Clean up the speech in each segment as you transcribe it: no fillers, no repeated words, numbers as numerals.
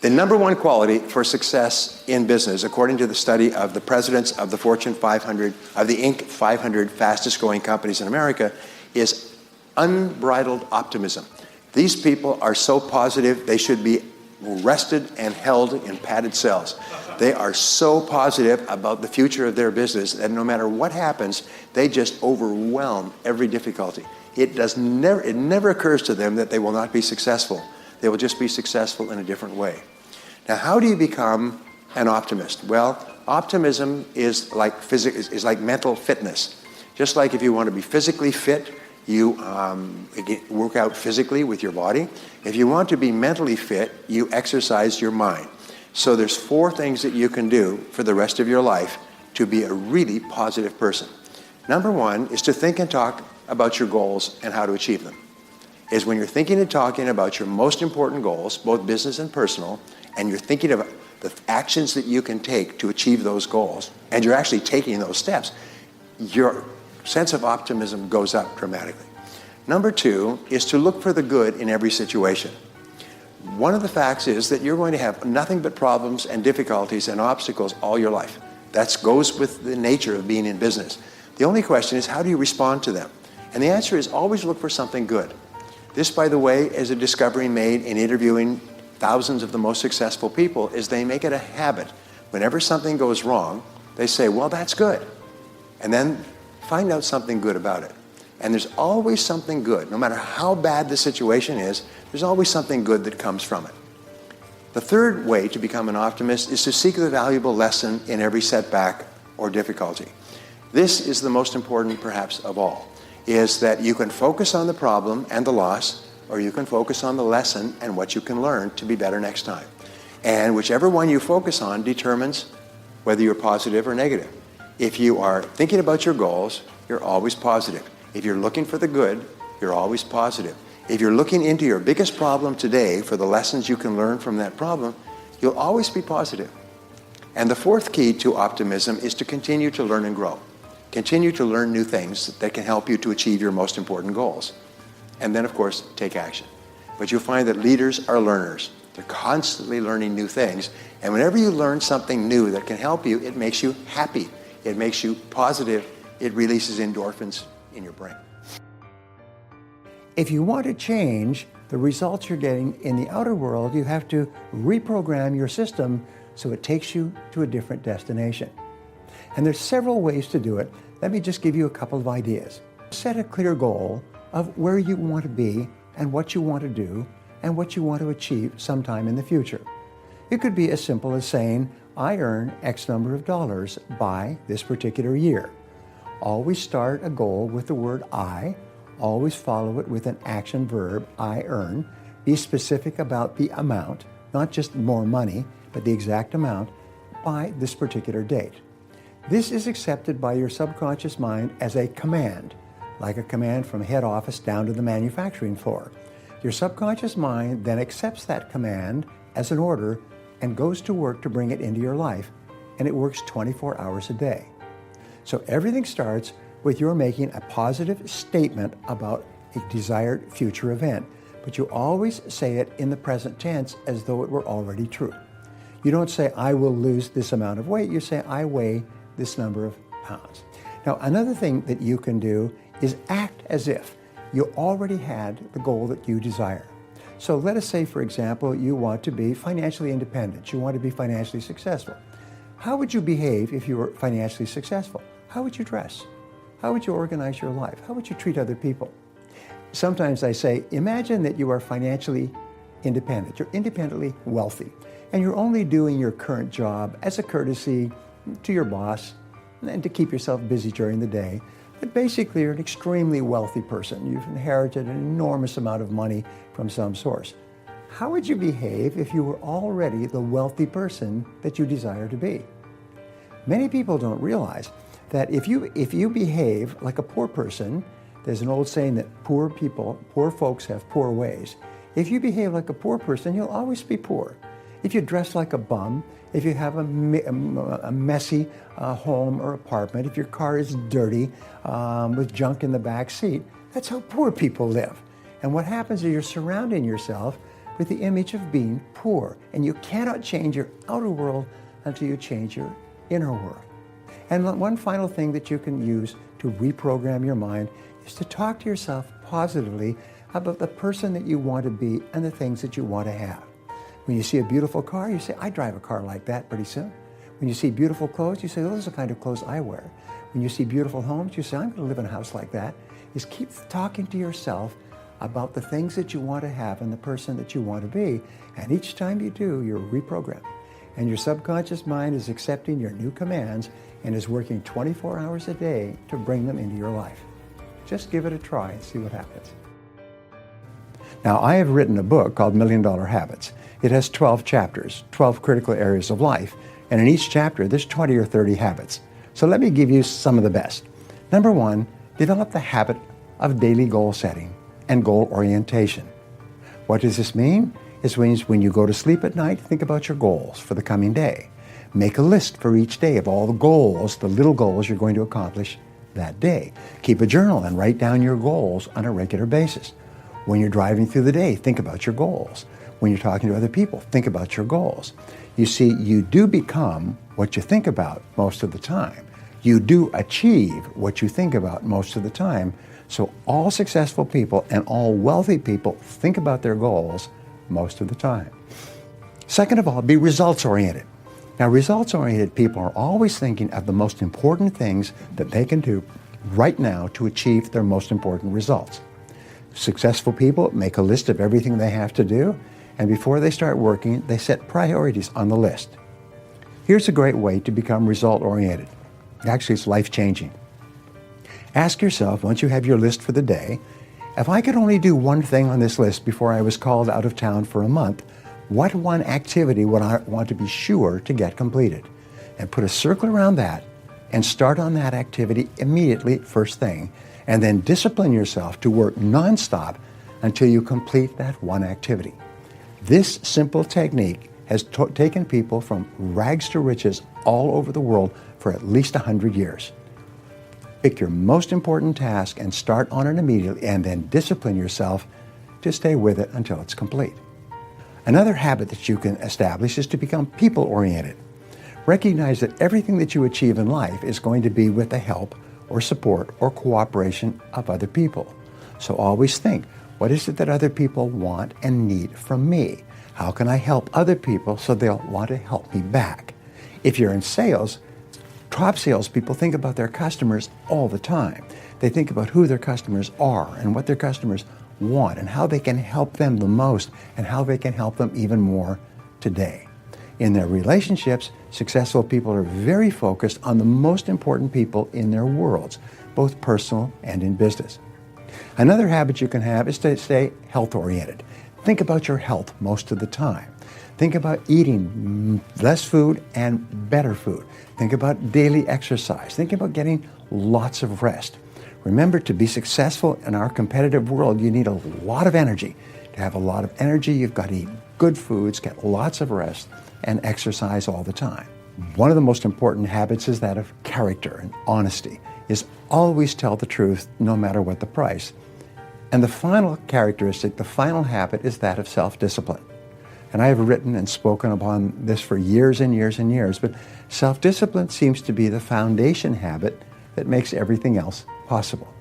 The number one quality for success in business, according to the study of the presidents of the Fortune 500, of the Inc. 500 fastest growing companies in America, is unbridled optimism. These people are so positive, they should be arrested and held in padded cells. They are so positive about the future of their business that no matter what happens, they just overwhelm every difficulty. It never occurs to them that they will not be successful. They will just be successful in a different way. Now, how do you become an optimist? Well, optimism is like mental fitness. Just like if you want to be physically fit, you work out physically with your body. If you want to be mentally fit, you exercise your mind. So there's 4 things that you can do for the rest of your life to be a really positive person. Number 1 is to think and talk about your goals and how to achieve them. Is when you're thinking and talking about your most important goals, both business and personal, and you're thinking of the actions that you can take to achieve those goals, and you're actually taking those steps, your sense of optimism goes up dramatically. Number 2 is to look for the good in every situation. One of the facts is that you're going to have nothing but problems and difficulties and obstacles all your life. That goes with the nature of being in business. The only question is, how do you respond to them? And the answer is always look for something good. This, by the way, is a discovery made in interviewing thousands of the most successful people, is they make it a habit. Whenever something goes wrong, they say, well, that's good. And then find out something good about it. And there's always something good. No matter how bad the situation is, there's always something good that comes from it. The third way to become an optimist is to seek the valuable lesson in every setback or difficulty. This is the most important, perhaps, of all, is that you can focus on the problem and the loss, or you can focus on the lesson and what you can learn to be better next time. And whichever one you focus on determines whether you're positive or negative. If you are thinking about your goals, you're always positive. If you're looking for the good, you're always positive. If you're looking into your biggest problem today for the lessons you can learn from that problem, you'll always be positive. And the fourth key to optimism is to continue to learn and grow. Continue to learn new things that can help you to achieve your most important goals. And then, of course, take action. But you'll find that leaders are learners. They're constantly learning new things. And whenever you learn something new that can help you, it makes you happy. It makes you positive. It releases endorphins in your brain. If you want to change the results you're getting in the outer world, you have to reprogram your system so it takes you to a different destination. And there's several ways to do it. Let me just give you a couple of ideas. Set a clear goal of where you want to be and what you want to do and what you want to achieve sometime in the future. It could be as simple as saying, I earn X number of dollars by this particular year. Always start a goal with the word I. Always follow it with an action verb, I earn. Be specific about the amount, not just more money, but the exact amount by this particular date. This is accepted by your subconscious mind as a command, like a command from head office down to the manufacturing floor. Your subconscious mind then accepts that command as an order and goes to work to bring it into your life, and it works 24 hours a day. So everything starts with your making a positive statement about a desired future event, but you always say it in the present tense as though it were already true. You don't say, I will lose this amount of weight. You say, I weigh this number of pounds. Now, another thing that you can do is act as if you already had the goal that you desire. So let us say, for example, you want to be financially independent. You want to be financially successful. How would you behave if you were financially successful? How would you dress? How would you organize your life? How would you treat other people? Sometimes I say, imagine that you are financially independent. You're independently wealthy, and you're only doing your current job as a courtesy to your boss and to keep yourself busy during the day. But basically, you're an extremely wealthy person. You've inherited an enormous amount of money from some source. How would you behave if you were already the wealthy person that you desire to be? Many people don't realize that if you behave like a poor person, there's an old saying that poor folks have poor ways. If you behave like a poor person, you'll always be poor. If you dress like a bum, if you have a messy home or apartment, if your car is dirty with junk in the back seat, that's how poor people live. And what happens is you're surrounding yourself with the image of being poor. And you cannot change your outer world until you change your inner world. And one final thing that you can use to reprogram your mind is to talk to yourself positively about the person that you want to be and the things that you want to have. When you see a beautiful car, you say, I drive a car like that pretty soon. When you see beautiful clothes, you say, those are the kind of clothes I wear. When you see beautiful homes, you say, I'm going to live in a house like that. Just keep talking to yourself about the things that you want to have and the person that you want to be. And each time you do, you're reprogrammed. And your subconscious mind is accepting your new commands and is working 24 hours a day to bring them into your life. Just give it a try and see what happens. Now, I have written a book called $1 Million Habits. It has 12 chapters, 12 critical areas of life. And in each chapter, there's 20 or 30 habits. So let me give you some of the best. Number 1, develop the habit of daily goal setting and goal orientation. What does this mean? It means when you go to sleep at night, think about your goals for the coming day. Make a list for each day of all the goals, the little goals you're going to accomplish that day. Keep a journal and write down your goals on a regular basis. When you're driving through the day, think about your goals. When you're talking to other people, think about your goals. You see, you do become what you think about most of the time. You do achieve what you think about most of the time. So all successful people and all wealthy people think about their goals most of the time. Second of all, be results-oriented. Now, results-oriented people are always thinking of the most important things that they can do right now to achieve their most important results. Successful people make a list of everything they have to do, and before they start working, they set priorities on the list. Here's a great way to become result-oriented. Actually, it's life-changing. Ask yourself, once you have your list for the day, if I could only do one thing on this list before I was called out of town for a month, what one activity would I want to be sure to get completed? And put a circle around that and start on that activity immediately, first thing, and then discipline yourself to work nonstop until you complete that one activity. This simple technique has taken people from rags to riches all over the world for at least 100 years. Pick your most important task and start on it immediately, and then discipline yourself to stay with it until it's complete. Another habit that you can establish is to become people-oriented. Recognize that everything that you achieve in life is going to be with the help or support or cooperation of other people. So always think, what is it that other people want and need from me? How can I help other people so they'll want to help me back? If you're in sales, top salespeople think about their customers all the time. They think about who their customers are and what their customers want and how they can help them the most and how they can help them even more today. In their relationships, successful people are very focused on the most important people in their worlds, both personal and in business. Another habit you can have is to stay health-oriented. Think about your health most of the time. Think about eating less food and better food. Think about daily exercise. Think about getting lots of rest. Remember, to be successful in our competitive world, you need a lot of energy. To have a lot of energy, you've got to eat good foods, get lots of rest, and exercise all the time. One of the most important habits is that of character and honesty, is always tell the truth no matter what the price. And the final characteristic, the final habit, is that of self-discipline. And I have written and spoken upon this for years and years and years, but self-discipline seems to be the foundation habit that makes everything else possible.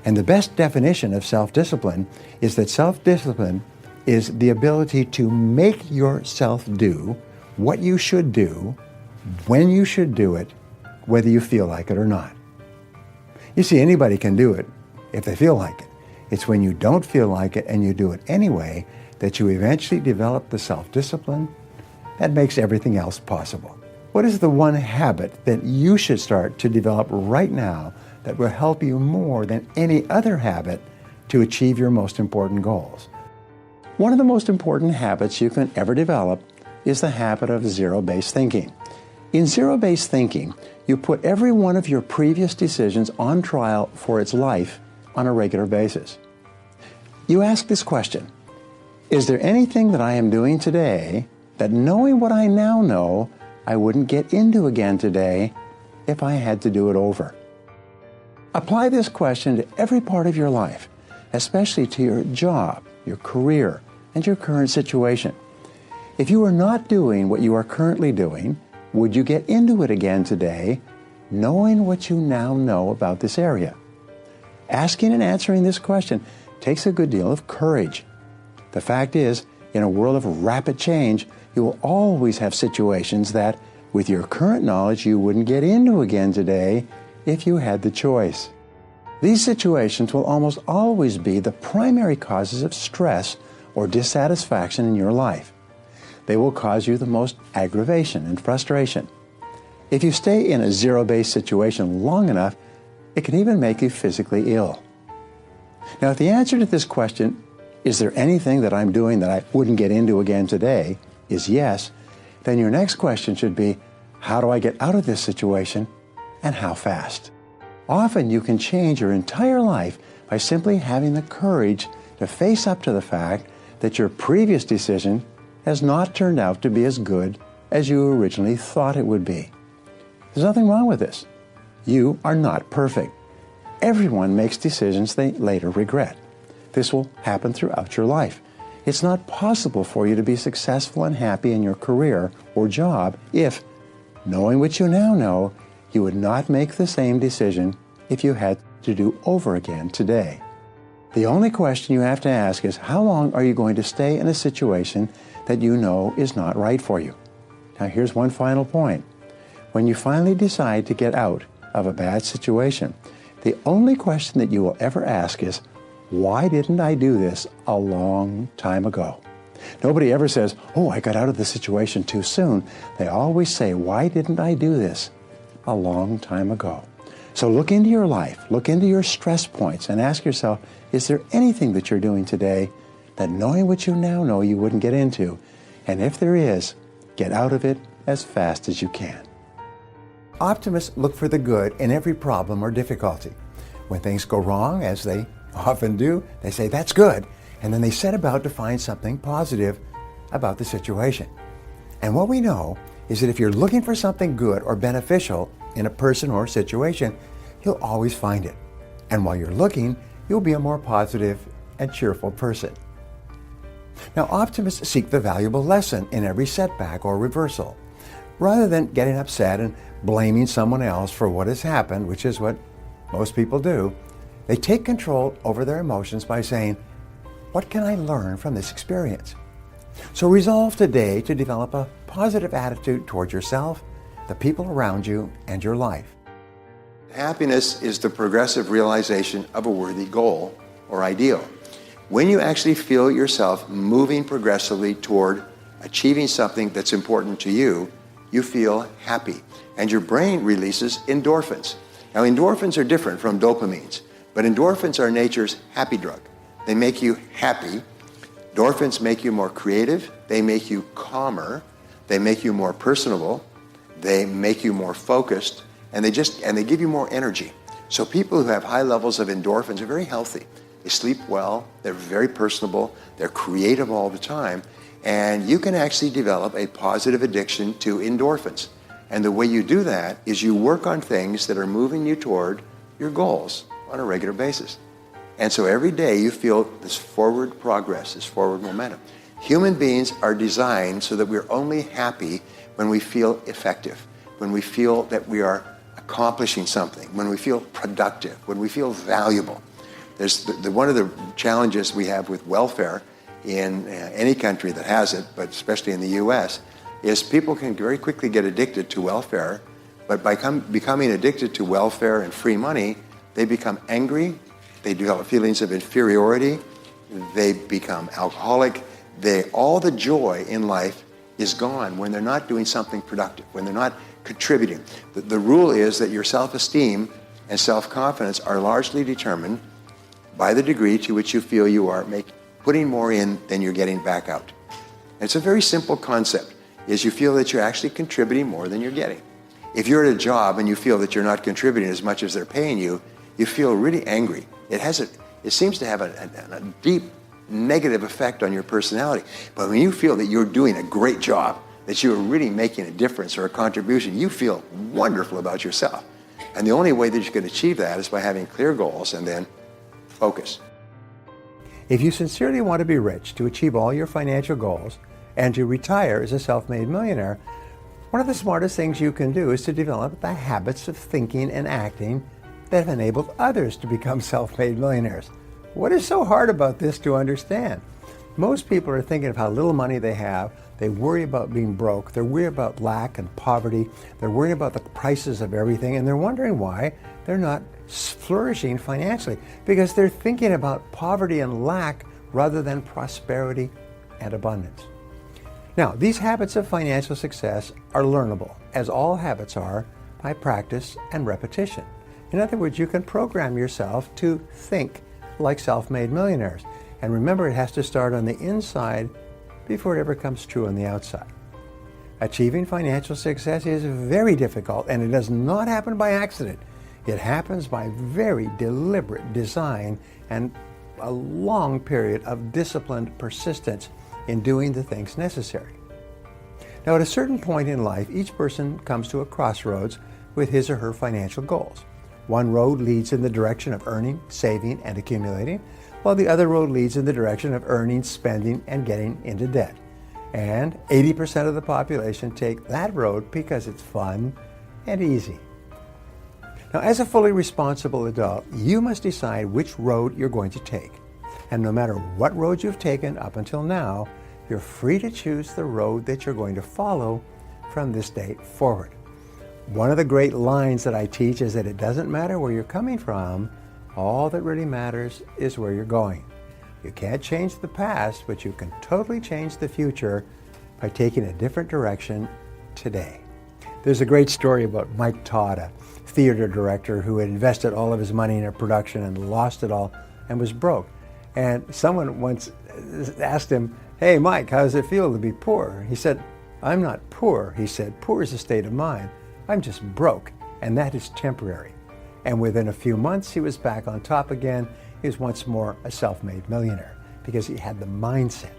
And the best definition of self-discipline is that self-discipline is the ability to make yourself do what you should do, when you should do it, whether you feel like it or not. You see, anybody can do it if they feel like it. It's when you don't feel like it and you do it anyway that you eventually develop the self-discipline that makes everything else possible. What is the one habit that you should start to develop right now that will help you more than any other habit to achieve your most important goals? One of the most important habits you can ever develop is the habit of zero-based thinking. In zero-based thinking, you put every one of your previous decisions on trial for its life on a regular basis. You ask this question: is there anything that I am doing today that, knowing what I now know, I wouldn't get into again today if I had to do it over? Apply this question to every part of your life, especially to your job, your career, and your current situation. If you were not doing what you are currently doing, would you get into it again today, knowing what you now know about this area? Asking and answering this question takes a good deal of courage. The fact is, in a world of rapid change, you will always have situations that, with your current knowledge, you wouldn't get into again today if you had the choice. These situations will almost always be the primary causes of stress or dissatisfaction in your life. They will cause you the most aggravation and frustration. If you stay in a zero-based situation long enough, it can even make you physically ill. Now, if the answer to this question, is there anything that I'm doing that I wouldn't get into again today, is yes, then your next question should be, how do I get out of this situation and how fast? Often you can change your entire life by simply having the courage to face up to the fact that your previous decision has not turned out to be as good as you originally thought it would be. There's nothing wrong with this. You are not perfect. Everyone makes decisions they later regret. This will happen throughout your life. It's not possible for you to be successful and happy in your career or job if, knowing what you now know, you would not make the same decision if you had to do over again today. The only question you have to ask is, how long are you going to stay in a situation that you know is not right for you? Now, here's one final point. When you finally decide to get out of a bad situation, the only question that you will ever ask is, why didn't I do this a long time ago? Nobody ever says, oh, I got out of the situation too soon. They always say, why didn't I do this a long time ago? So look into your life, look into your stress points, and ask yourself, is there anything that you're doing today that, knowing what you now know, you wouldn't get into? And if there is, get out of it as fast as you can. Optimists look for the good in every problem or difficulty. When things go wrong, as they often do, they say, that's good. And then they set about to find something positive about the situation. And what we know is that if you're looking for something good or beneficial in a person or situation, you'll always find it. And while you're looking, you'll be a more positive and cheerful person. Now, optimists seek the valuable lesson in every setback or reversal. Rather than getting upset and blaming someone else for what has happened, which is what most people do, they take control over their emotions by saying, what can I learn from this experience? So resolve today to develop a positive attitude towards yourself, the people around you, and your life. Happiness is the progressive realization of a worthy goal or ideal. When you actually feel yourself moving progressively toward achieving something that's important to you, you feel happy, and your brain releases endorphins. Now, endorphins are different from dopamines, but endorphins are nature's happy drug. They make you happy. Endorphins make you more creative. They make you calmer. They make you more personable. They make you more focused, and they give you more energy. So people who have high levels of endorphins are very healthy. They sleep well. They're very personable. They're creative all the time. And you can actually develop a positive addiction to endorphins. And the way you do that is you work on things that are moving you toward your goals on a regular basis. And so every day you feel this forward progress, this forward momentum. Human beings are designed so that we're only happy when we feel effective, when we feel that we are accomplishing something, when we feel productive, when we feel valuable. There's one of the challenges we have with welfare in any country that has it, but especially in the U.S., is people can very quickly get addicted to welfare, but by becoming addicted to welfare and free money, they become angry, they develop feelings of inferiority, they become alcoholic. All the joy in life is gone when they're not doing something productive, when they're not contributing. The rule is that your self-esteem and self-confidence are largely determined by the degree to which you feel you are putting more in than you're getting back out. And it's a very simple concept, is you feel that you're actually contributing more than you're getting. If you're at a job and you feel that you're not contributing as much as they're paying you, you feel really angry. It seems to have a deep negative effect on your personality. But when you feel that you're doing a great job, that you're really making a difference or a contribution, you feel wonderful about yourself. And the only way that you can achieve that is by having clear goals and then focus. If you sincerely want to be rich, to achieve all your financial goals, and to retire as a self-made millionaire, one of the smartest things you can do is to develop the habits of thinking and acting that have enabled others to become self-made millionaires. What is so hard about this to understand? Most people are thinking of how little money they have. They worry about being broke. They're worried about lack and poverty. They're worried about the prices of everything, and they're wondering why they're not flourishing financially, because they're thinking about poverty and lack rather than prosperity and abundance. Now, these habits of financial success are learnable, as all habits are, by practice and repetition. In other words, you can program yourself to think like self-made millionaires. And remember, it has to start on the inside before it ever comes true on the outside. Achieving financial success is very difficult, and it does not happen by accident. It happens by very deliberate design and a long period of disciplined persistence in doing the things necessary. Now, at a certain point in life, each person comes to a crossroads with his or her financial goals. One road leads in the direction of earning, saving, and accumulating, while the other road leads in the direction of earning, spending, and getting into debt. And 80% of the population take that road because it's fun and easy. Now, as a fully responsible adult, you must decide which road you're going to take. And no matter what road you've taken up until now, you're free to choose the road that you're going to follow from this day forward. One of the great lines that I teach is that it doesn't matter where you're coming from, all that really matters is where you're going. You can't change the past, but you can totally change the future by taking a different direction today. There's a great story about Mike Todd, a theater director who had invested all of his money in a production and lost it all and was broke. And someone once asked him, "Hey, Mike, how does it feel to be poor?" He said, "I'm not poor." He said, "Poor is a state of mind. I'm just broke, and that is temporary." And within a few months, he was back on top again. He was once more a self-made millionaire because he had the mindset.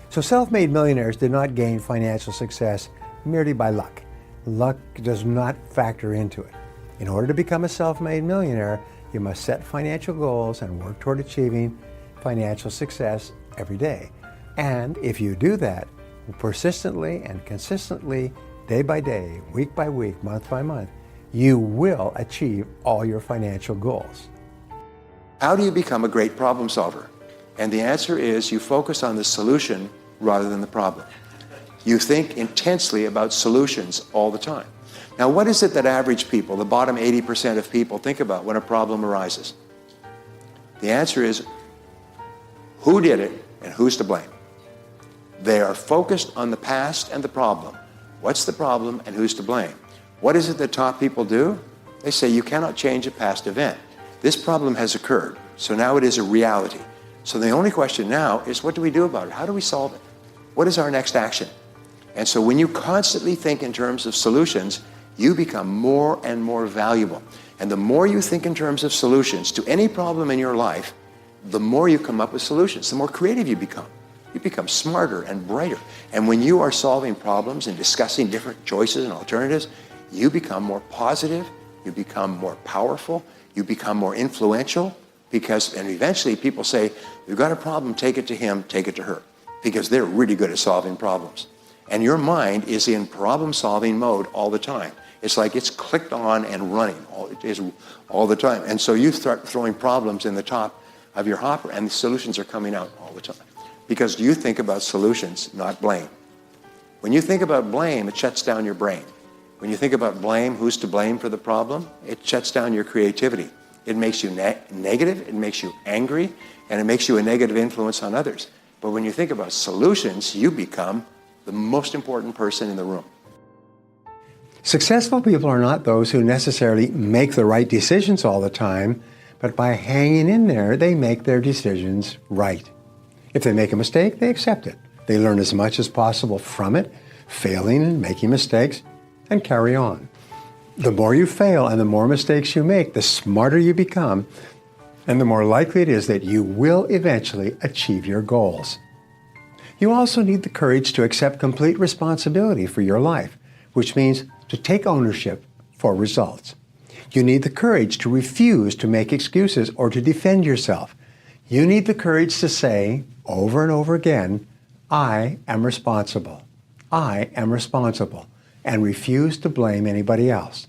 So self-made millionaires did not gain financial success merely by luck. Luck does not factor into it. In order to become a self-made millionaire, you must set financial goals and work toward achieving financial success every day. And if you do that persistently and consistently, day by day, week by week, month by month, you will achieve all your financial goals. How do you become a great problem solver? And the answer is you focus on the solution rather than the problem. You think intensely about solutions all the time. Now, what is it that average people, the bottom 80% of people, think about when a problem arises? The answer is who did it and who's to blame. They are focused on the past and the problem. What's the problem and who's to blame? What is it that top people do? They say you cannot change a past event. This problem has occurred, so now it is a reality. So the only question now is, what do we do about it? How do we solve it? What is our next action? And so when you constantly think in terms of solutions, you become more and more valuable. And the more you think in terms of solutions to any problem in your life, the more you come up with solutions, the more creative you become. You become smarter and brighter. And when you are solving problems and discussing different choices and alternatives, you become more positive, you become more powerful, you become more influential, and eventually people say, we've got a problem, take it to him, take it to her, because they're really good at solving problems. And your mind is in problem-solving mode all the time. It's like it's clicked on and running all the time. And so you start throwing problems in the top of your hopper, and the solutions are coming out all the time. Because you think about solutions, not blame. When you think about blame, it shuts down your brain. When you think about blame, who's to blame for the problem, it shuts down your creativity. It makes you negative, it makes you angry, and it makes you a negative influence on others. But when you think about solutions, you become the most important person in the room. Successful people are not those who necessarily make the right decisions all the time, but by hanging in there, they make their decisions right. If they make a mistake, they accept it. They learn as much as possible from it, failing and making mistakes, and carry on. The more you fail and the more mistakes you make, the smarter you become, and the more likely it is that you will eventually achieve your goals. You also need the courage to accept complete responsibility for your life, which means to take ownership for results. You need the courage to refuse to make excuses or to defend yourself. You need the courage to say over and over again, I am responsible. I am responsible, and refuse to blame anybody else.